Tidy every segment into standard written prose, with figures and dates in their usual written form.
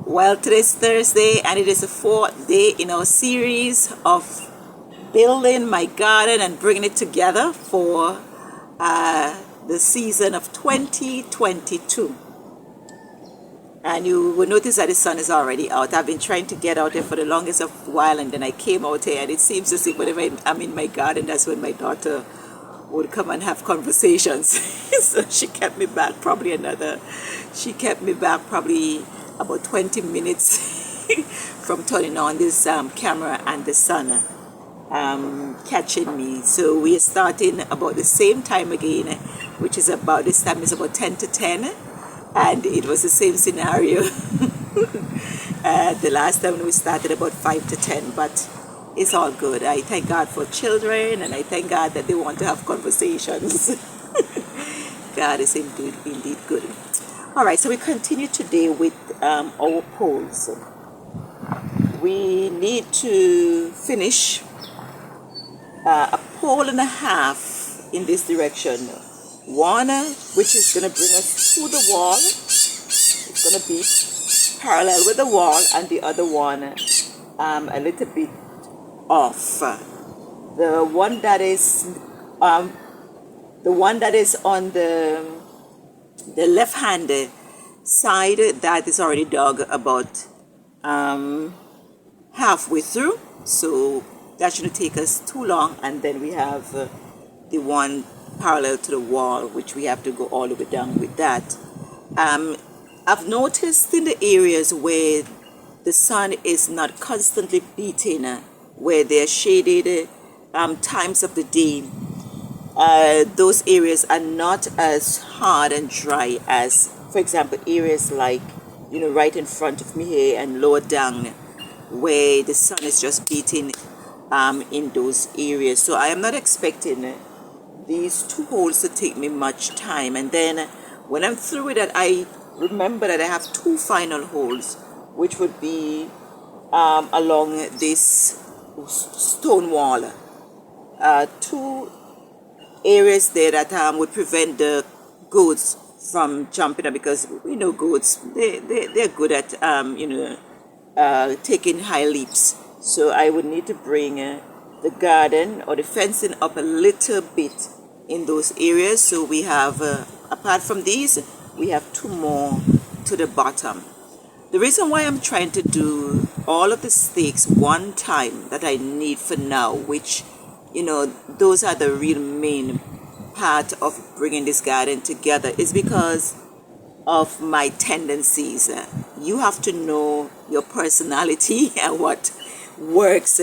Well, today's Thursday, and it is the fourth day in our series of building my garden and bringing it together for the season of 2022. And you will notice that the sun is already out. I've been trying to get out there for the longest of while, and then I came out here, and it seems as if whenever I'm in my garden, that's when my daughter would come and have conversations. So she kept me back probably about 20 minutes from turning on this camera and the sun catching me. So we are starting about the same time again, which is about this time is about 10 to 10, and it was the same scenario the last time we started about 5 to 10, but it's all good. I thank God for children, and I thank God that they want to have conversations. God is indeed good. All right, so we continue today with our polls. We need to finish a poll and a half in this direction. One, which is going to bring us to the wall. It's going to be parallel with the wall, and the other one a little bit off. The one that is on the left-hand side, that is already dug about halfway through, so that shouldn't take us too long. And then we have the one parallel to the wall, which we have to go all the way down with that. I've noticed in the areas where the sun is not constantly beating, where they're shaded times of the day, those areas are not as hard and dry as, for example, areas like, right in front of me here and lower down, where the sun is just beating in those areas. So I am not expecting these two holes to take me much time. And then when I'm through with that, I remember that I have two final holes, which would be along this stone wall. Two areas there that would prevent the goats from jumping up, because we know goats, they're good at taking high leaps. So I would need to bring the garden or the fencing up a little bit in those areas. So we have apart from these, we have two more to the bottom. The reason why I'm trying to do all of the stakes one time that I need for now, which those are the real main part of bringing this garden together, is because of my tendencies. You have to know your personality and what works.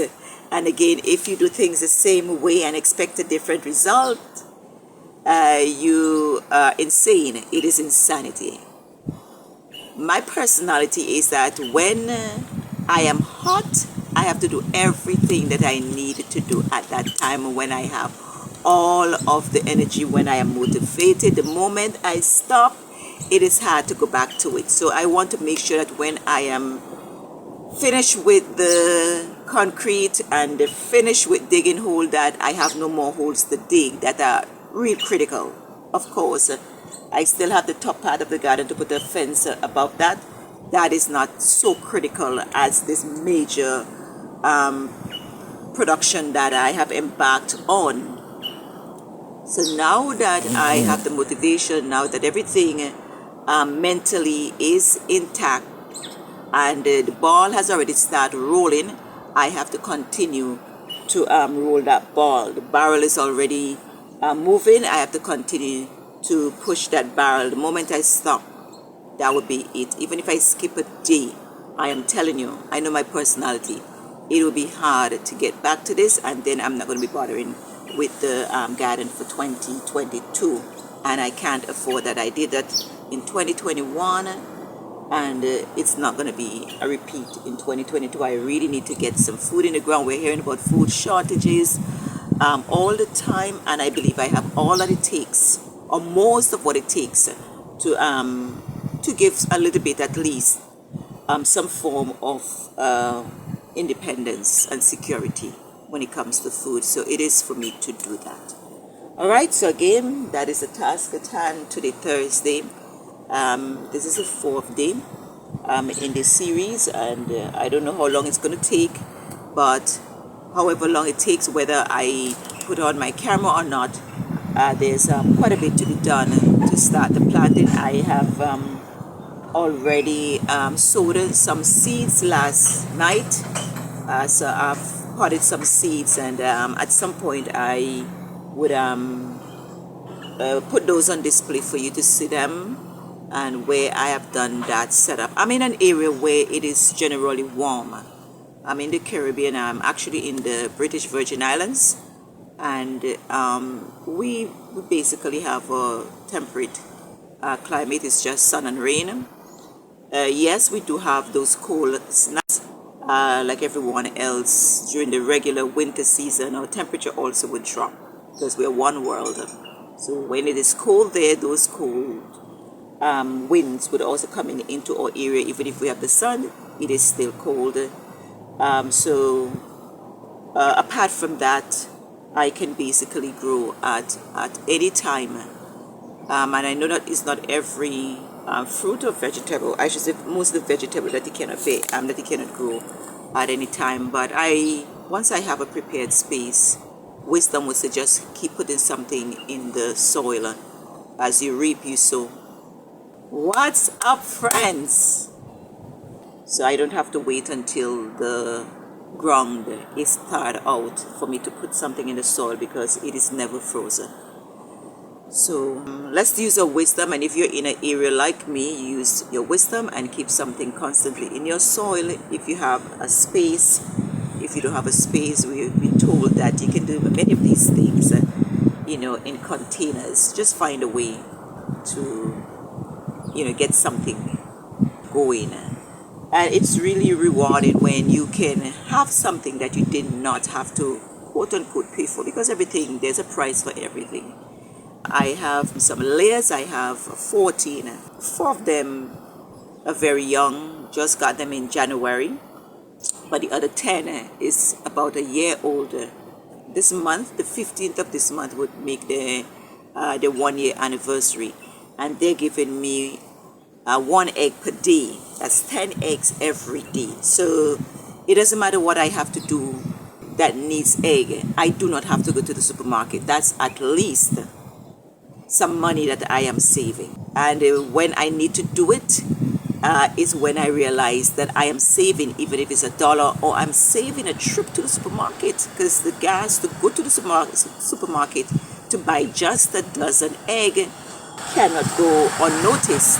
And again, if you do things the same way and expect a different result, you are insane. It is insanity. My personality is that when I am hot, I have to do everything that I need to do at that time, when I have all of the energy, when I am motivated. The moment I stop, it is hard to go back to it. So I want to make sure that when I am finished with the concrete and finished with digging hole, that I have no more holes to dig that are real critical. Of course, I still have the top part of the garden to put a fence above that. That is not so critical as this major production that I have embarked on. So now that I have the motivation, now that everything mentally is intact, and the ball has already started rolling, I have to continue to roll that ball. The barrel is already moving. I have to continue to push that barrel. The moment I stop, that would be it. Even if I skip a day, I am telling you, I know my personality. It will be hard to get back to this, and then I'm not going to be bothering with the garden for 2022. And I can't afford that. I did that in 2021, and it's not going to be a repeat in 2022. I really need to get some food in the ground. We're hearing about food shortages all the time, and I believe I have all that it takes, or most of what it takes, to give a little bit, at least some form of independence and security when it comes to food. So it is for me to do that. All right, so again, that is the task at hand today, Thursday. This is the fourth day. in this series, and I don't know how long it's going to take, but however long it takes, whether I put on my camera or not, there's quite a bit to be done to start the planting. I have already sowed some seeds last night, so I've potted some seeds, and at some point I would put those on display for you to see them, and where I have done that setup. I'm in an area where it is generally warm. I'm in the Caribbean. I'm actually in the British Virgin Islands, and we basically have a temperate climate. It's just sun and rain. Yes, we do have those cold snaps like everyone else. During the regular winter season, our temperature also would drop because we're one world. So when it is cold there, those cold winds would also come into our area. Even if we have the sun, it is still cold. Apart from that, I can basically grow at any time. And I know that it's not every fruit or vegetable. I should say most of the vegetable that you cannot grow at any time. But once I have a prepared space, wisdom would suggest keep putting something in the soil. As you reap, you sow. What's up, friends? So I don't have to wait until the ground is thawed out for me to put something in the soil, because it is never frozen. So let's use our wisdom, and if you're in an area like me, use your wisdom and keep something constantly in your soil. If you have a space, if you don't have a space, we've been told that you can do many of these things, in containers. Just find a way to, get something going. And it's really rewarding when you can have something that you did not have to, quote unquote, pay for, because there's a price for everything. I have some layers. I have 14. 4 of them are very young, just got them in January, but the other 10 is about a year older. This month, the 15th of this month, would make the 1 year anniversary, and they're giving me 1 egg per day. That's 10 eggs every day. So it doesn't matter what I have to do that needs egg. I do not have to go to the supermarket. That's at least some money that I am saving. And when I need to do it, is when I realize that I am saving, even if it's $1, or I'm saving a trip to the supermarket, because the gas to go to the supermarket to buy just a dozen egg cannot go unnoticed.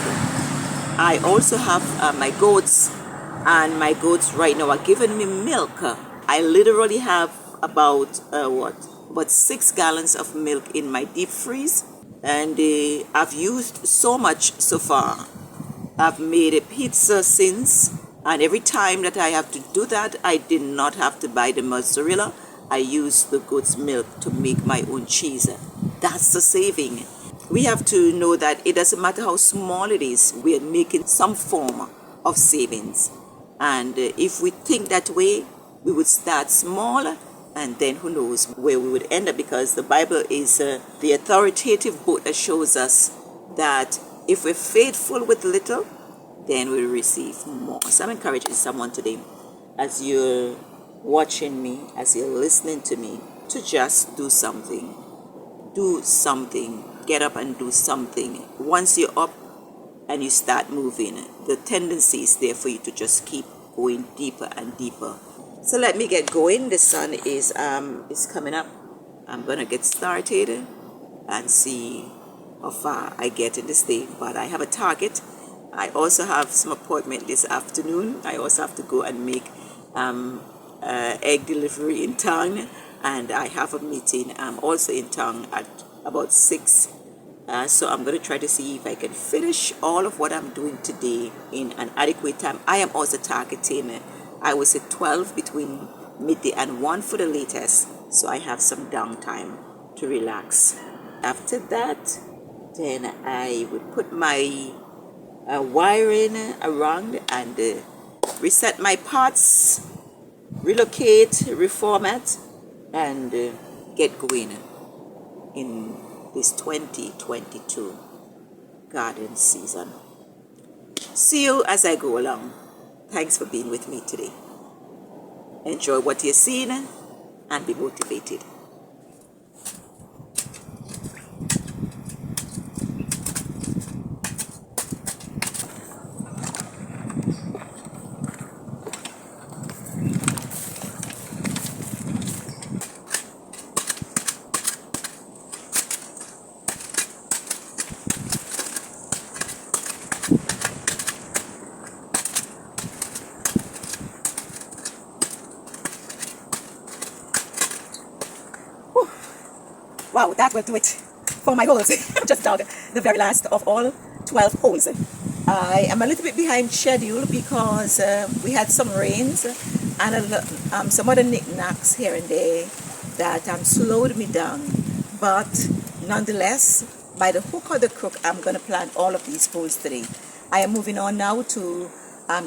I also have my goats, and my goats right now are giving me milk. I literally have about 6 gallons of milk in my deep freeze, and I've used so much so far. I've made a pizza since, and every time that I have to do that, I did not have to buy the mozzarella. I use the goat's milk to make my own cheese. That's the saving. We have to know that it doesn't matter how small it is, we are making some form of savings. And if we think that way, we would start small, and then who knows where we would end up, because the Bible is the authoritative book that shows us that if we're faithful with little, then we'll receive more. So I'm encouraging someone today, as you're watching me, as you're listening to me, to just do something. Do something. Get up and do something. Once you're up and you start moving, the tendency is there for you to just keep going deeper and deeper. So let me get going. The sun is coming up. I'm gonna get started and see how far I get in this day. But I have a target. I also have some appointment this afternoon. I also have to go and make egg delivery in town, and I have a meeting also in town at about 6. So I'm going to try to see if I can finish all of what I'm doing today in an adequate time. I am also targeting, I would say 12 between midday and 1 for the latest, so I have some downtime to relax. After that, then I would put my wiring around and reset my pots, relocate, reformat, and get going in this 2022 garden season. See you as I go along. Thanks for being with me today. Enjoy what you're seeing and be motivated. Wow, that will do it for my holes. I've just dug the very last of all 12 holes. I am a little bit behind schedule because we had some rains and some other knickknacks here and there that slowed me down. But nonetheless, by the hook or the crook, I'm going to plant all of these holes today. I am moving on now to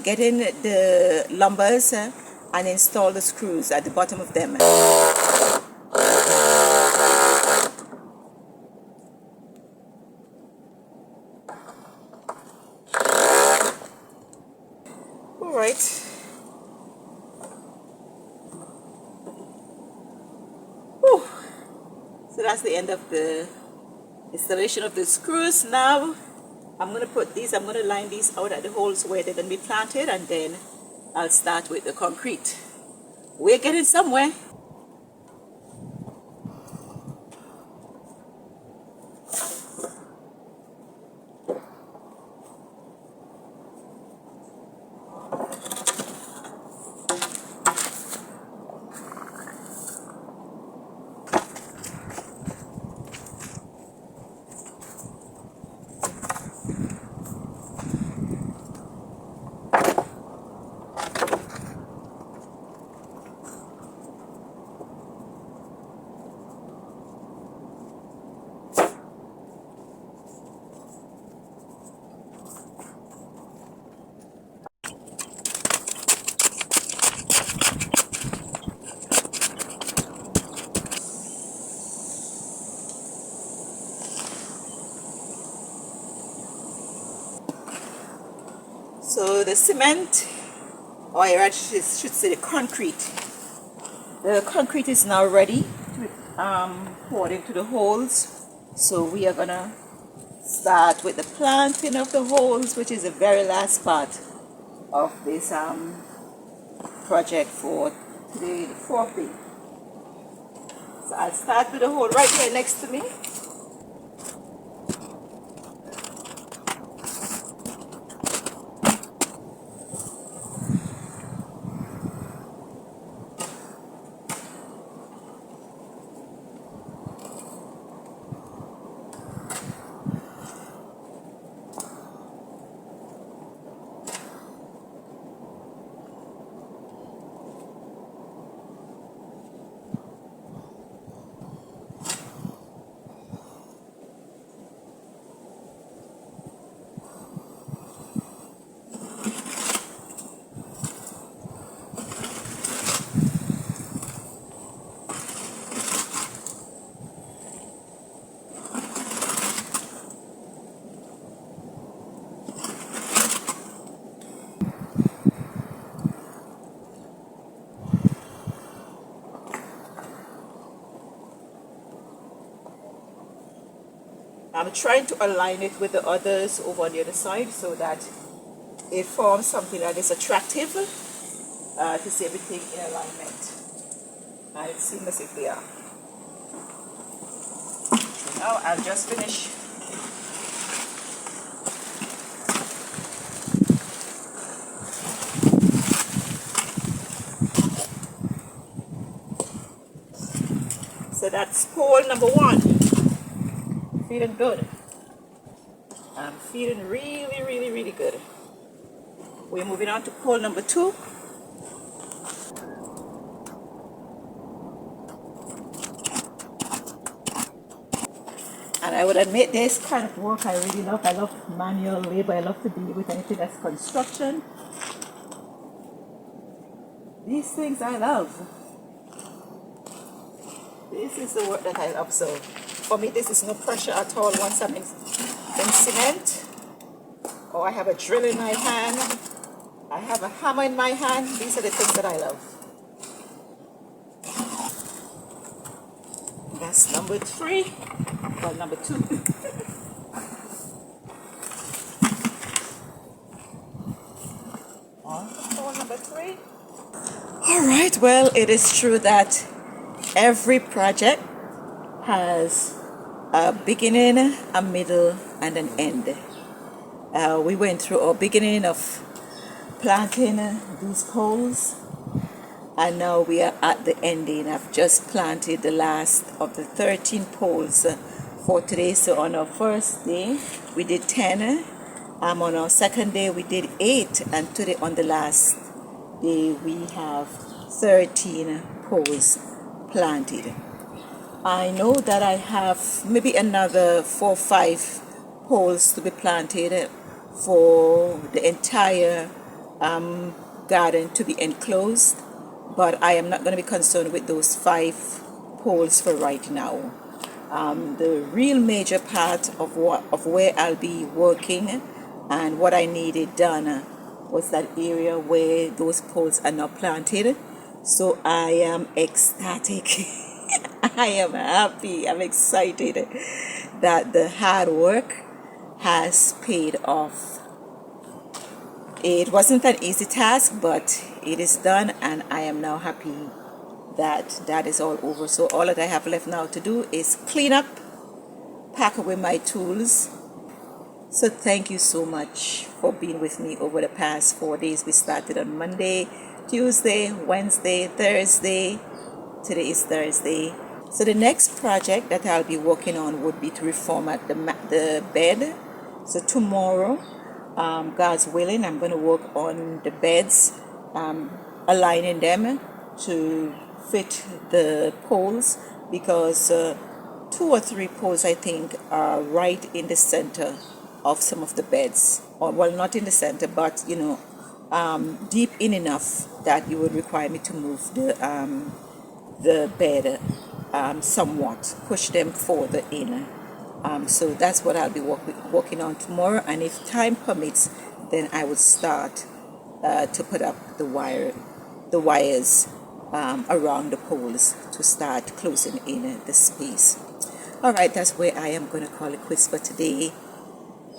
getting the lumbers and install the screws at the bottom of them. Alright. So that's the end of the installation of the screws. Now I'm going to line these out at the holes where they're going to be planted, and then I'll start with the concrete. We're getting somewhere. So the cement, or I should say the concrete. The concrete is now ready to be poured into the holes. So we are gonna start with the planting of the holes, which is the very last part of this project for today, the 4th day. So I'll start with the hole right here next to me. I'm trying to align it with the others over on the other side so that it forms something that is attractive to see everything in alignment. And it seems as if they are. So now I'll just finish. So that's pole number 1. Feeling good. I'm feeling really, really, really good. We're moving on to pole number 2. And I would admit this kind of work I really love. I love manual labor. I love to be with anything that's construction. These things I love. This is the work that I love. So for me, this is no pressure at all once I'm in cement Oh, I have a drill in my hand. I have a hammer in my hand. These are the things that I love. That's number 3. Well, number 2. On number 3. All right. Well, it is true that every project has a beginning, a middle, and an end. We went through our beginning of planting these poles, and now we are at the ending. I've just planted the last of the 13 poles for today. So on our first day we did 10, on our second day we did 8, and today on the last day we have 13 poles planted. I know that I have maybe another 4 or 5 poles to be planted for the entire garden to be enclosed, but I am not going to be concerned with those 5 poles for right now. The real major part of where I'll be working and what I needed done was that area where those poles are not planted. So I am ecstatic. I am happy. I'm excited that the hard work has paid off. It wasn't an easy task, but it is done, and I am now happy that that is all over. So all that I have left now to do is clean up, pack away my tools. So thank you so much for being with me over the past 4 days. We started on Monday, Tuesday, Wednesday, Thursday. Today is Thursday. So the next project that I'll be working on would be to reformat the bed. So tomorrow, God's willing, I'm going to work on the beds, aligning them to fit the poles, because 2 or 3 poles I think are right in the center of some of the beds, or well, not in the center, but deep in enough that it would require me to move the bed somewhat, push them further in. So that's what I'll be working on tomorrow, and if time permits, then I would start to put up the wires around the poles to start closing in the space. All right, that's where I am going to call it quits for today.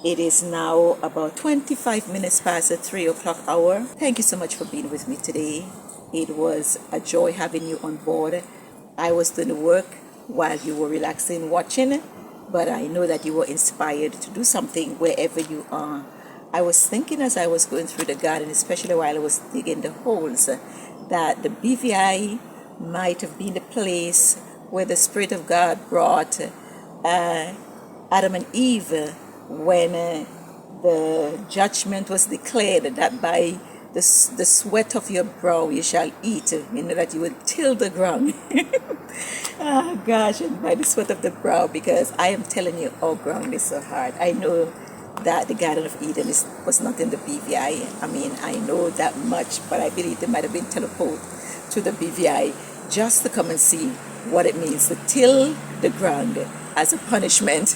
It is now about 25 minutes past the 3 o'clock hour. Thank you so much for being with me today. It was a joy having you on board. I was doing the work while you were relaxing, watching, but I know that you were inspired to do something wherever you are. I was thinking as I was going through the garden, especially while I was digging the holes, that the BVI might have been the place where the Spirit of God brought Adam and Eve when the judgment was declared that by the sweat of your brow you shall eat, that you will till the ground. Oh gosh, and by the sweat of the brow, because I am telling you, our ground is so hard. I know that the Garden of Eden was not in the BVI. I mean, I know that much, but I believe they might have been teleported to the BVI just to come and see what it means to till the ground as a punishment.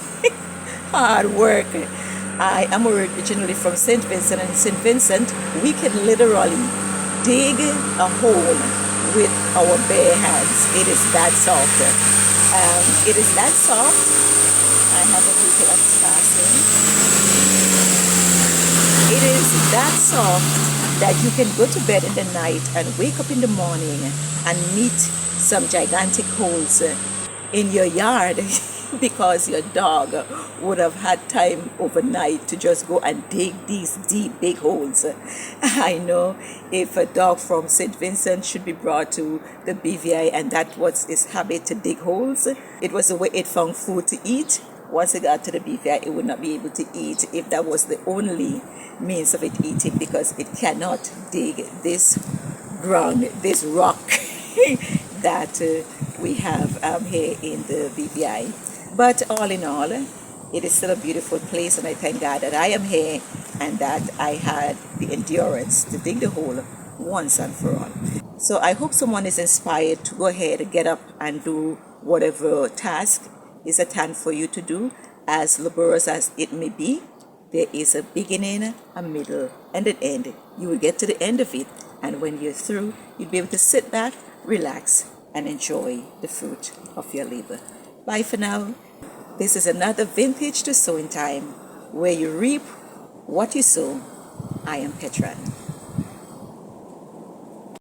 Hard work. I am originally from St. Vincent, and in St. Vincent, we can literally dig a hole with our bare hands. It is that soft. It is that soft. I have a vehicle that's passing. It is that soft that you can go to bed in the night and wake up in the morning and meet some gigantic holes in your yard because your dog would have had time overnight to just go and dig these deep, big holes. I know if a dog from St. Vincent should be brought to the BVI and that was its habit to dig holes, it was the way it found food to eat. Once it got to the BVI, it would not be able to eat if that was the only means of it eating, because it cannot dig this ground, this rock that we have here in the BVI. But all in all, it is still a beautiful place, and I thank God that I am here and that I had the endurance to dig the hole once and for all. So I hope someone is inspired to go ahead, get up and do whatever task is at hand for you to do, as laborious as it may be. there is a beginning, a middle, and an end. You will get to the end of it, and when you're through, you'll be able to sit back, relax, and enjoy the fruit of your labor. Bye for now. This is another Vintage to Sowing Time, where you reap what you sow. I am Petran.